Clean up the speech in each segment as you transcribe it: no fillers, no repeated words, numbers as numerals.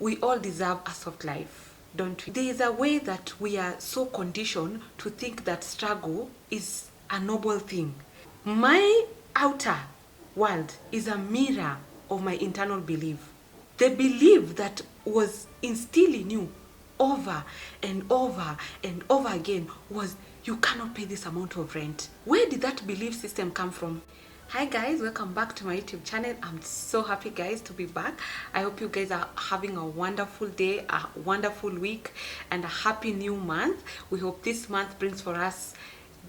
We all deserve a soft life, don't we? There is a way that we are so conditioned to think that struggle is a noble thing. My outer world is a mirror of my internal belief. The belief that was instilled in you over and over and over again was you cannot pay this amount of rent. Where did that belief system come from? Hi guys, welcome back to my YouTube channel. I'm so happy guys to be back. I hope you guys are having a wonderful day, a wonderful week, and a happy new month. We hope this month brings for us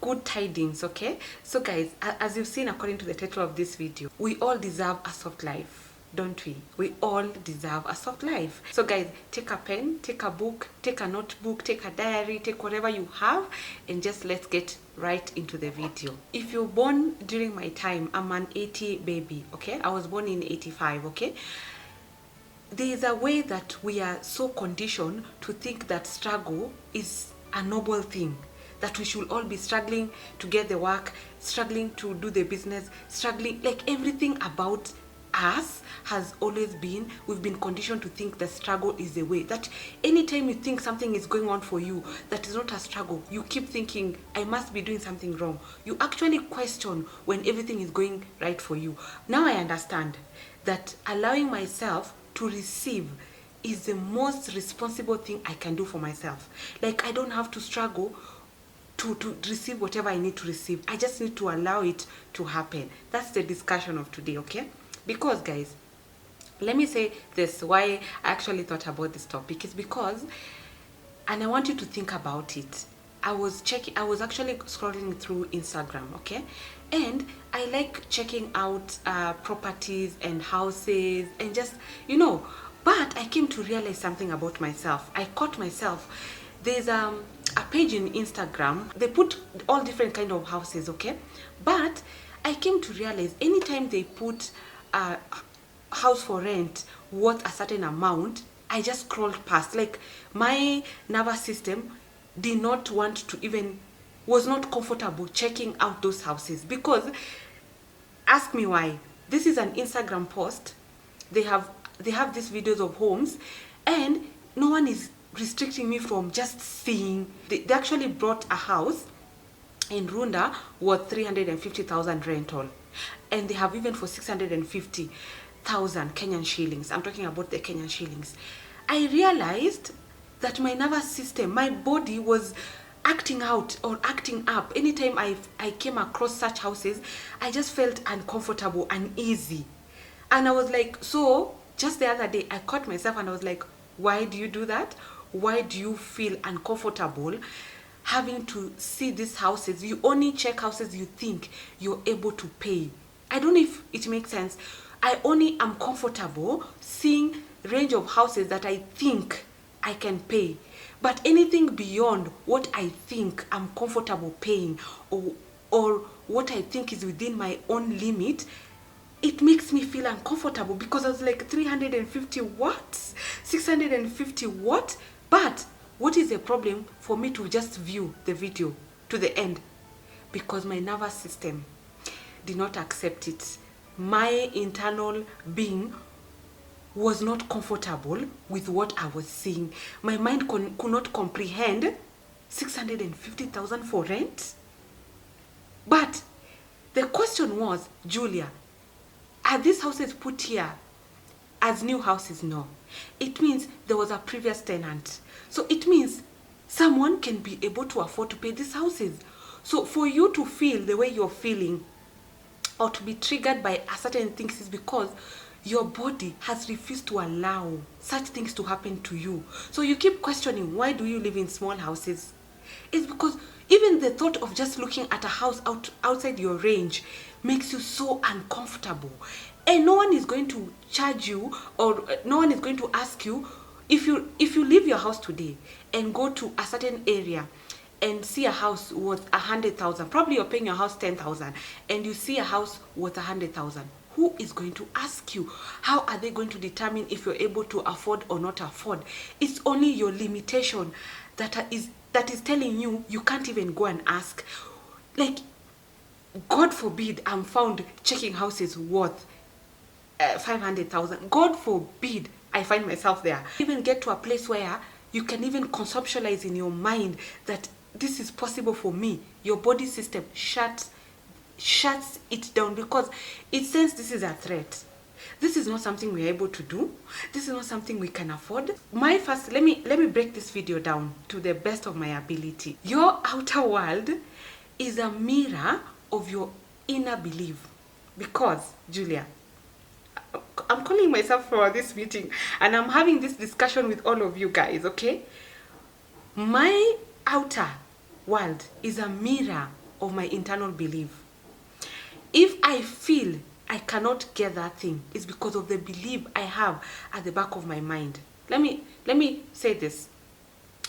good tidings. Okay, so guys, as you've seen according to the title of this video, we all deserve a soft life, don't we? We all deserve a soft life. So guys, take a pen, take a book, take a notebook, take a diary, take whatever you have, and just let's get right into the video. If you're born during my time, I'm an 80 baby. Okay, I was born in 85. Okay, there is a way that we are so conditioned to think that struggle is a noble thing, that we should all be struggling to get the work, struggling to do the business, struggling, like everything about us has always been, we've been conditioned to think that struggle is the way. That anytime you think something is going on for you that is not a struggle, you keep thinking, I must be doing something wrong. You actually question when everything is going right for you. Now I understand that allowing myself to receive is the most responsible thing I can do for myself. Like, I don't have to struggle to receive whatever I need to receive. I just need to allow it to happen. That's the discussion of today, okay? Because guys, let me say this, why I actually thought about this topic is because, and I want you to think about it. I was actually scrolling through Instagram, okay? And I like checking out properties and houses and just, but I came to realize something about myself. I caught myself. There's a page in Instagram, they put all different kind of houses, okay? But I came to realize anytime they put a house for rent worth a certain amount, I just scrolled past. Like, my nervous system did not want to even, was not comfortable checking out those houses. Because, ask me why. This is an Instagram post. They have these videos of homes, and no one is restricting me from just seeing. They actually brought a house in Runda worth 350,000 rental, and they have even for 650,000 Kenyan shillings. I'm talking about the Kenyan shillings. I realized that my nervous system, my body was acting out or acting up. Anytime I came across such houses, I just felt uncomfortable, uneasy. And I was like, so just the other day I caught myself and I was like, why do you do that? Why do you feel uncomfortable having to see these houses? You only check houses you think you're able to pay. I don't know if it makes sense. I only am comfortable seeing range of houses that I think I can pay. But anything beyond what I think I'm comfortable paying, or what I think is within my own limit, it makes me feel uncomfortable, because I was like, 350 what? 650 what? But what is the problem for me to just view the video to the end? Because my nervous system did not accept it. My internal being was not comfortable with what I was seeing. My mind could not comprehend 650,000 for rent. But the question was, Julia, are these houses put here as new houses? No. It means there was a previous tenant. So it means someone can be able to afford to pay these houses. So for you to feel the way you're feeling, or to be triggered by a certain things, is because your body has refused to allow such things to happen to you. So you keep questioning, why do you live in small houses? It's because even the thought of just looking at a house outside your range makes you so uncomfortable. And no one is going to charge you, or no one is going to ask you, if you leave your house today and go to a certain area and see a house worth 100,000, probably you're paying your house 10,000, and you see a house worth 100,000. Who is going to ask you? How are they going to determine if you're able to afford or not afford? It's only your limitation that is telling you you can't even go and ask. Like, God forbid I'm found checking houses worth 500,000. God forbid I I find myself there. Even get to a place where you can even conceptualize in your mind that this is possible for me. Your body system shuts it down because it senses this is a threat. This is not something we're able to do. This is not something we can afford. Let me break this video down to the best of my ability. Your outer world is a mirror of your inner belief. Because, Julia, I'm calling myself for this meeting and I'm having this discussion with all of you guys, okay? My outer world is a mirror of my internal belief. If I feel I cannot get that thing, it's because of the belief I have at the back of my mind. Let me say this.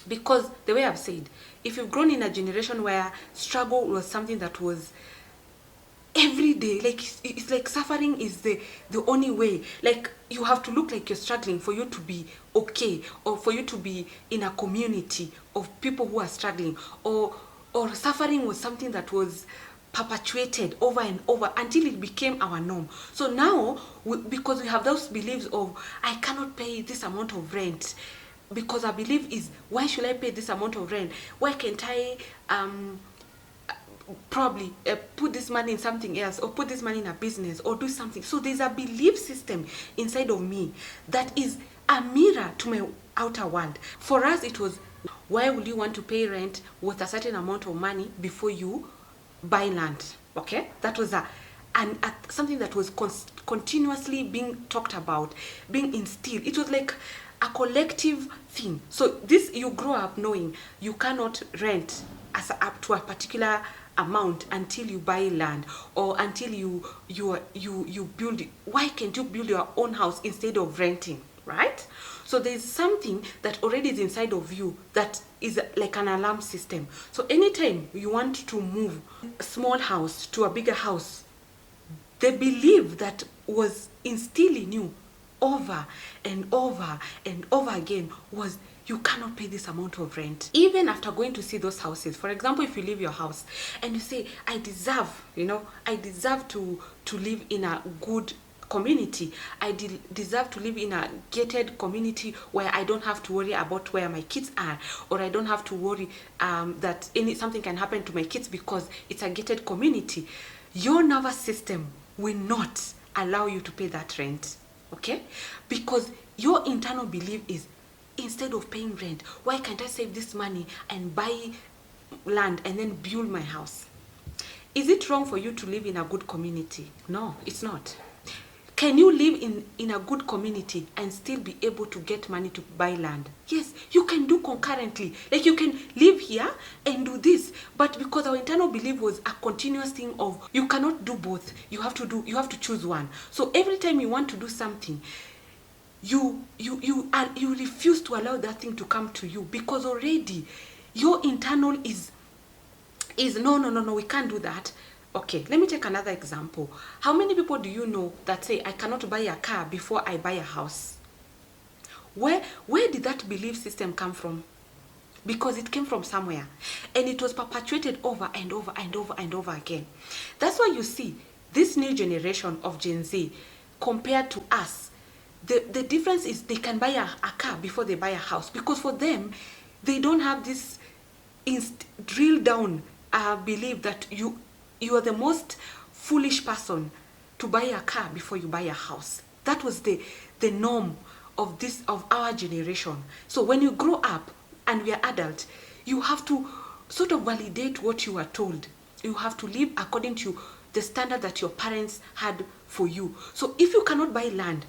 Because the way I've said, if you've grown in a generation where struggle was something that was every day, like it's like suffering is the only way. Like you have to look like you're struggling for you to be okay, or for you to be in a community of people who are struggling, or suffering was something that was perpetuated over and over until it became our norm. So now, because we have those beliefs of I cannot pay this amount of rent, because our belief is, why should I pay this amount of rent? Why can't I probably put this money in something else, or put this money in a business, or do something? So there's a belief system inside of me that is a mirror to my outer world. For us, it was, why would you want to pay rent with a certain amount of money before you buy land? Okay, that was something that was continuously being talked about, being instilled. It was like a collective thing. So this, you grow up knowing you cannot rent up to a particular amount until you buy land, or until you build it. Why can't you build your own house instead of renting, right? So there's something that already is inside of you that is like an alarm system. So anytime you want to move a small house to a bigger house, the belief that was instilled in you over and over and over again was, you cannot pay this amount of rent. Even after going to see those houses, for example, if you leave your house and you say, I deserve to live in a good community. I deserve to live in a gated community where I don't have to worry about where my kids are, or I don't have to worry that something can happen to my kids because it's a gated community. Your nervous system will not allow you to pay that rent, okay? Because your internal belief is, instead of paying rent, why can't I save this money and buy land and then build my house? Is it wrong for you to live in a good community? No, it's not. Can you live in a good community and still be able to get money to buy land? Yes, you can do concurrently. Like you can live here and do this. But because our internal belief was a continuous thing of, you cannot do both. You have to choose one. So every time you want to do something, you refuse to allow that thing to come to you, because already your internal is no, we can't do that. Okay, let me take another example. How many people do you know that say, I cannot buy a car before I buy a house? Where did that belief system come from? Because it came from somewhere, and it was perpetuated over and over and over and over again. That's why you see this new generation of Gen Z compared to us. The difference is they can buy a car before they buy a house, because for them, they don't have this drill down belief that you are the most foolish person to buy a car before you buy a house. That was the norm of our generation. So when you grow up and we are adult, you have to sort of validate what you are told. You have to live according to the standard that your parents had for you. So if you cannot buy land,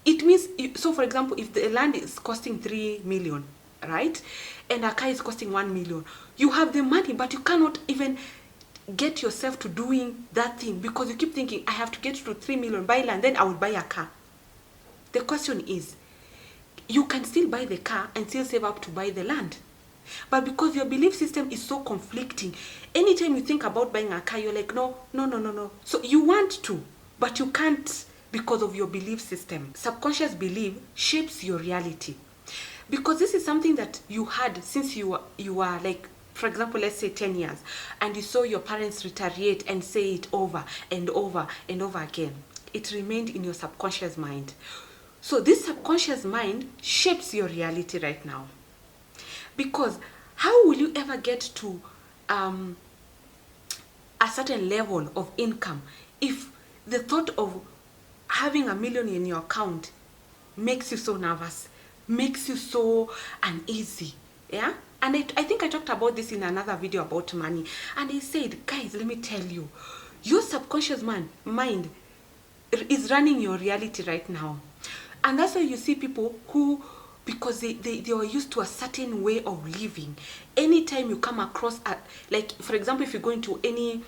it means, so for example, if the land is costing 3 million, right, and a car is costing 1 million, you have the money, but you cannot even get yourself to doing that thing, because you keep thinking, I have to get to 3 million, buy land, then I will buy a car. The question is, you can still buy the car and still save up to buy the land. But because your belief system is so conflicting, anytime you think about buying a car, you're like, no. So you want to, but you can't, because of your belief system. Subconscious belief shapes your reality. Because this is something that you had since you are like, for example, let's say 10 years, and you saw your parents reiterate and say it over and over and over again. It remained in your subconscious mind. So this subconscious mind shapes your reality right now. Because how will you ever get to a certain level of income if the thought of having $1 million in your account makes you so nervous, makes you so uneasy? Yeah? And I think I talked about this in another video about money. And I said, guys, let me tell you, your subconscious mind is running your reality right now. And that's why you see people who, because they are used to a certain way of living, anytime you come across, like, for example, if you go into any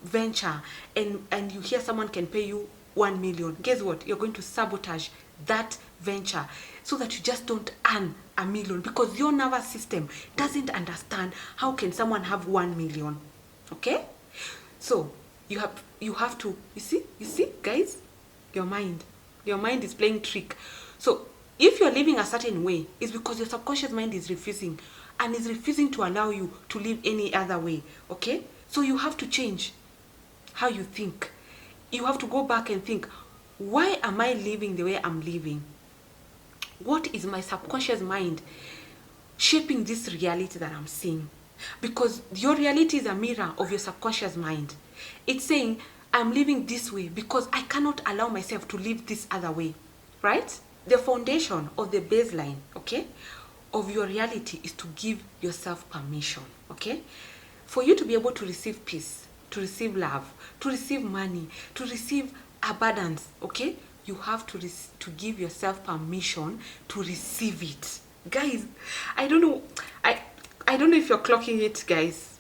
venture and you hear someone can pay you 1 million, guess what? You're going to sabotage that venture so that you just don't earn $1 million, because your nervous system doesn't understand how can someone have 1 million. Okay? So you have to, you see guys, your mind is playing trick. So if you're living a certain way, it's because your subconscious mind is refusing, and is refusing to allow you to live any other way. Okay? So you have to change how you think. You have to go back and think, why am I living the way I'm living? What is my subconscious mind shaping this reality that I'm seeing? Because your reality is a mirror of your subconscious mind. It's saying, I'm living this way because I cannot allow myself to live this other way. Right? The foundation of the baseline, okay, of your reality is to give yourself permission. Okay? For you to be able to receive peace, to receive love, to receive money, to receive abundance, okay, you have to give yourself permission to receive it. Guys, I don't know if you're clocking it, guys.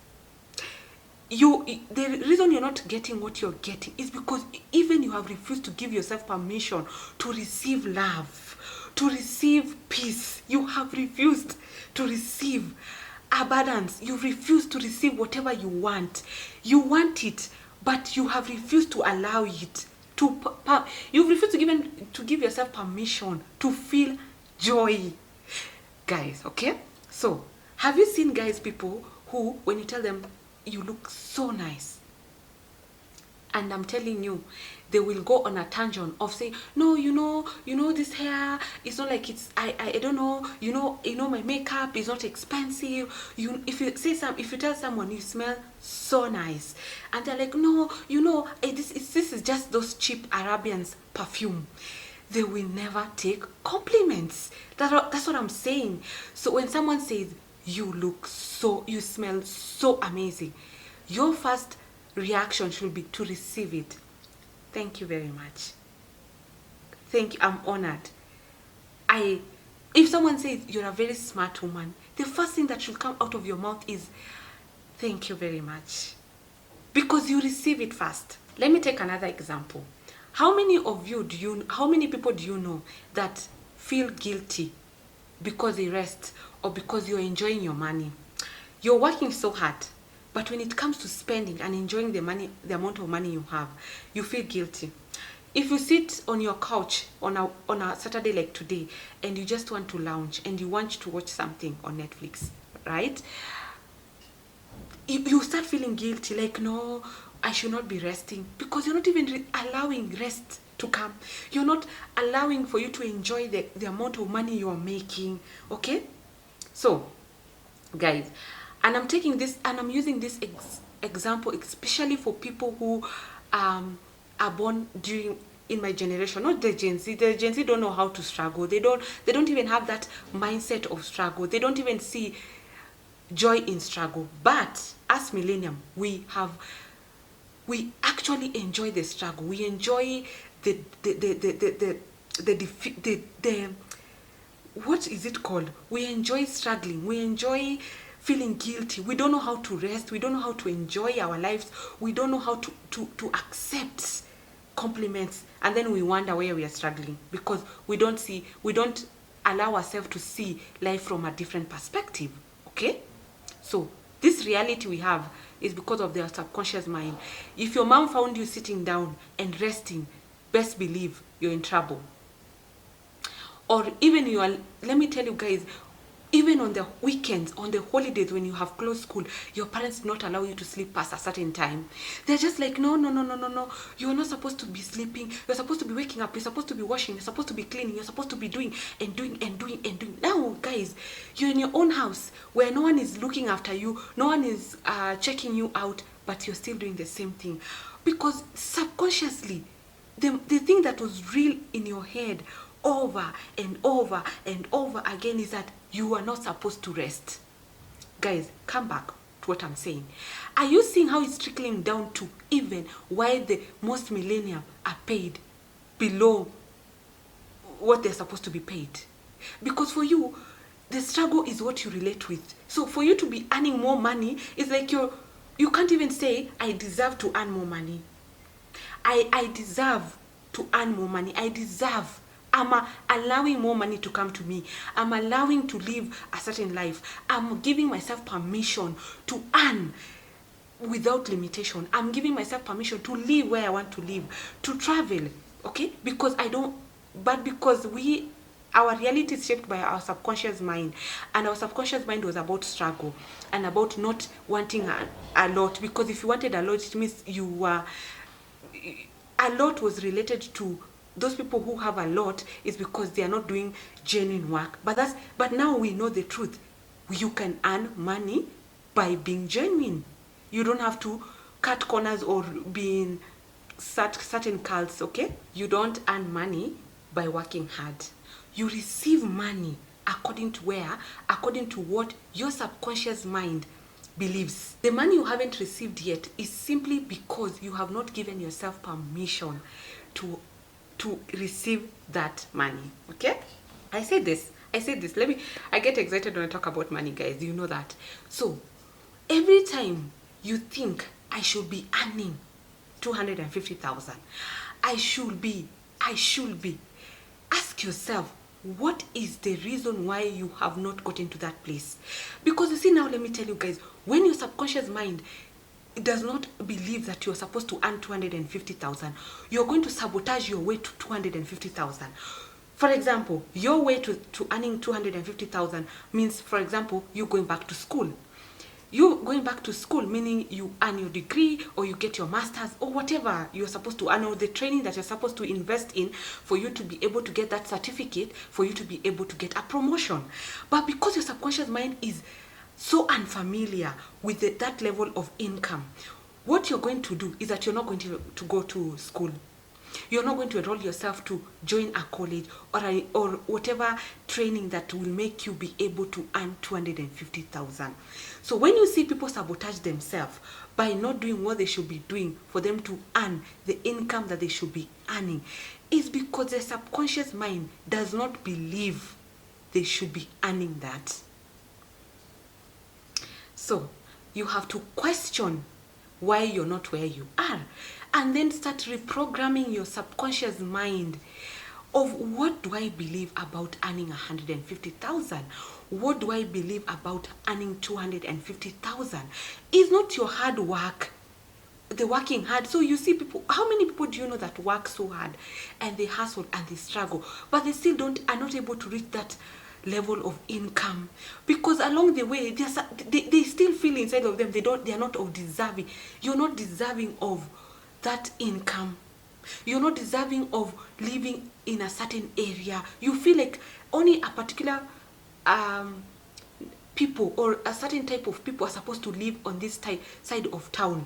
The reason you're not getting what you're getting is because even you have refused to give yourself permission to receive love, to receive peace. You have refused to receive abundance. You refuse to receive whatever you want. You want it, but you have refused to allow it. You've refused to give yourself permission to feel joy. Guys, okay? So, have you seen, guys, people who, when you tell them, you look so nice, and I'm telling you, they will go on a tangent of saying, no, you know this hair, it's not like it's, I don't know, you know my makeup is not expensive. If you tell someone you smell so nice, and they're like, no, this is just those cheap Arabians perfume, they will never take compliments. That's what I'm saying. So when someone says, you smell so amazing, your first reaction should be to receive it. Thank you very much. Thank you. I'm honored. If someone says you're a very smart woman, the first thing that should come out of your mouth is thank you very much, because you receive it first. Let me take another example. How many people do you know that feel guilty because they rest or because you're enjoying your money? You're working so hard, but when it comes to spending and enjoying the amount of money you have, you feel guilty. If you sit on your couch on a Saturday like today and you just want to lounge and you want to watch something on Netflix, right? You start feeling guilty, like, no, I should not be resting, because you're not even allowing rest to come. You're not allowing for you to enjoy the amount of money you're making, okay? So, guys, and I'm taking this and I'm using this example especially for people who are born in my generation, not the Gen Z. The Gen Z don't know how to struggle. They don't even have that mindset of struggle. They don't even see joy in struggle. But as millennium, we actually enjoy the struggle. We enjoy the what is it called? We enjoy struggling. We enjoy feeling guilty. We don't know how to rest. We don't know how to enjoy our lives. We don't know how to accept compliments. And then we wonder where we are struggling, because we don't allow ourselves to see life from a different perspective. Okay? So this reality we have is because of their subconscious mind. If your mom found you sitting down and resting, best believe you're in trouble. Or even let me tell you guys, Even on the weekends, on the holidays, when you have closed school, your parents do not allow you to sleep past a certain time. They're just like, no, no, no, no, no, no. You're not supposed to be sleeping. You're supposed to be waking up. You're supposed to be washing. You're supposed to be cleaning. You're supposed to be doing and doing and doing and doing. Now, guys, you're in your own house where no one is looking after you. No one is checking you out, but you're still doing the same thing. Because subconsciously, the thing that was real in your head over and over and over again is that you are not supposed to rest. Guys, come back to what I'm saying. Are you seeing how it's trickling down to even why the most millennials are paid below what they're supposed to be paid? Because for you, the struggle is what you relate with. So for you to be earning more money, it's like you can't even say, I deserve to earn more money. I deserve to earn more money. I deserve. I'm allowing more money to come to me. I'm allowing to live a certain life. I'm giving myself permission to earn without limitation. I'm giving myself permission to live where I want to live, to travel, okay? Because our reality is shaped by our subconscious mind, and our subconscious mind was about struggle and about not wanting a lot. Because if you wanted a lot, it means you were, a lot was related to those people who have a lot is because they are not doing genuine work. But now we know the truth. You can earn money by being genuine. You don't have to cut corners or be in certain cults, okay? You don't earn money by working hard. You receive money according to what your subconscious mind believes. The money you haven't received yet is simply because you have not given yourself permission to receive that money, okay? I say this. I get excited when I talk about money, guys. You know that. So, every time you think, I should be earning 250,000, I should be, ask yourself, what is the reason why you have not gotten to that place? Because you see, now let me tell you guys, when your subconscious mind does not believe that you're supposed to earn 250,000, you're going to sabotage your way to 250,000. For example, your way to earning 250,000 means, for example, you going back to school. You going back to school, meaning you earn your degree or you get your master's or whatever you're supposed to earn, or the training that you're supposed to invest in for you to be able to get that certificate, for you to be able to get a promotion. But because your subconscious mind is so unfamiliar with that level of income, what you're going to do is that you're not going to go to school. You're not going to enroll yourself to join a college or whatever training that will make you be able to earn 250,000. So when you see people sabotage themselves by not doing what they should be doing for them to earn the income that they should be earning, it's because their subconscious mind does not believe they should be earning that. So you have to question why you're not where you are, and then start reprogramming your subconscious mind of, what do I believe about earning 150,000? What do I believe about earning 250,000? It's not your hard work, the working hard. So you see people, how many people do you know that work so hard and they hustle and they struggle, but they still are not able to reach that level of income? Because along the way they still feel inside of them they are not of deserving. You're not deserving of that income. You're not deserving of living in a certain area. You feel like only a particular people or a certain type of people are supposed to live on this side of town.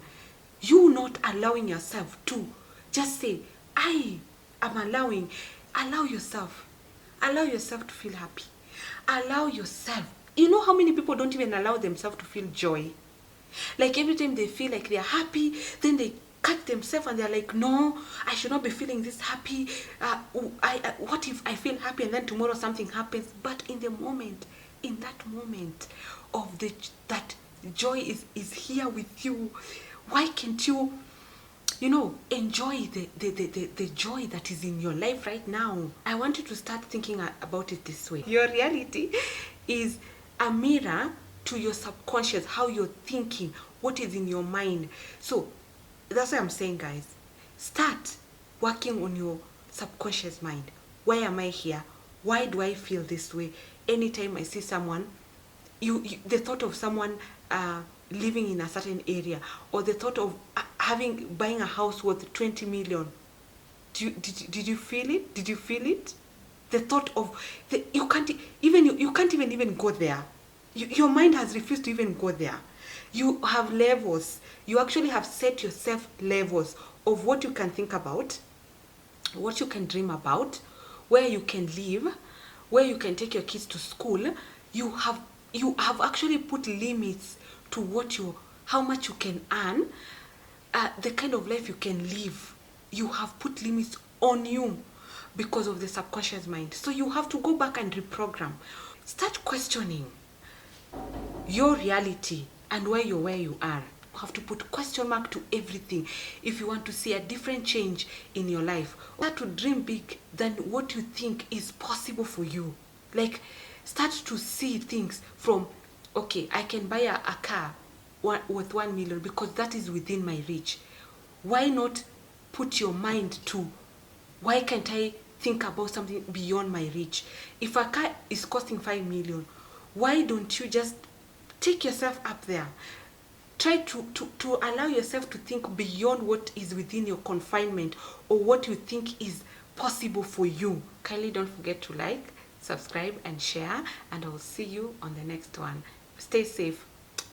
You not allowing yourself to just say, I am allowing. Allow yourself to feel happy. Allow yourself. You know how many people don't even allow themselves to feel joy? Like every time they feel like they're happy, then they catch themselves and they're like, no, I should not be feeling this happy. What if I feel happy and then tomorrow something happens? But in that moment of that joy is here with you. Why can't you enjoy the joy that is in your life right now? I want you to start thinking about it this way. Your reality is a mirror to your subconscious, how you're thinking, what is in your mind. So that's what I'm saying, guys. Start working on your subconscious mind. Why am I here? Why do I feel this way? Anytime I see someone, the thought of someone living in a certain area, or the thought of buying a house worth 20 million. Did you feel it? Did you feel it? The thought of you can't even go there. Your mind has refused to even go there. You have levels. You actually have set yourself levels of what you can think about, what you can dream about, where you can live, where you can take your kids to school. You have actually put limits to how much you can earn, the kind of life you can live. You have put limits on you because of the subconscious mind. So you have to go back and reprogram. Start questioning your reality and why you're where you are. You have to put question mark to everything if you want to see a different change in your life. Start to dream big than what you think is possible for you. Like, start to see things from, okay, I can buy a car worth 1 million because that is within my reach. Why not put your mind to, why can't I think about something beyond my reach? If a car is costing 5 million, why don't you just take yourself up there? Try to allow yourself to think beyond what is within your confinement or what you think is possible for you. Kindly don't forget to like, subscribe, and share, and I'll see you on the next one. Stay safe.